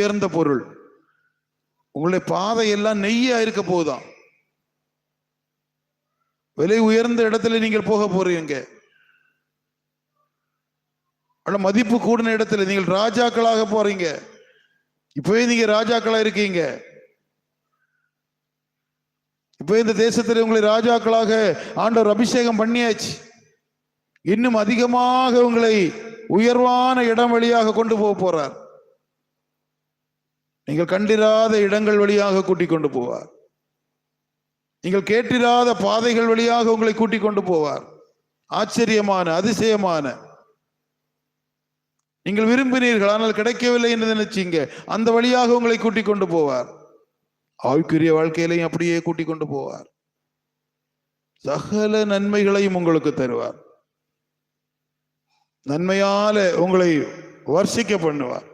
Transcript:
உயர்ந்த பொருள். உங்களுடைய பாதை எல்லாம் நெய்யா இருக்க போகுதான். விலை உயர்ந்த இடத்துல நீங்கள் போக போறீங்க. மதிப்பு கூடின இடத்துல நீங்கள் ராஜாக்களாக போறீங்க. இப்பவே நீங்க ராஜாக்களா இருக்கீங்க. இப்ப இந்த தேசத்தில் உங்களை ராஜாக்களாக ஆண்டவர் அபிஷேகம் பண்ணியாச்சு. இன்னும் அதிகமாக உங்களை உயர்வான இடம் வழியாக கொண்டு போக போறார். நீங்கள் கண்டிராத இடங்கள் வழியாக கூட்டிக் கொண்டு போவார். நீங்கள் கேட்டிராத பாதைகள் வழியாக உங்களை கூட்டிக் கொண்டு போவார். ஆச்சரியமான, அதிசயமான, நீங்கள் விரும்பினீர்கள் ஆனால் கிடைக்கவில்லை என்று நினைச்சீங்க, அந்த வழியாக உங்களை கூட்டிக் கொண்டு போவார். ஆவிக்குரிய வாழ்க்கையிலையும் அப்படியே கூட்டிக் கொண்டு போவார். சகல நன்மைகளையும் உங்களுக்கு தருவார். நன்மையால உங்களை வர்ஷிக்க பண்ணுவார்.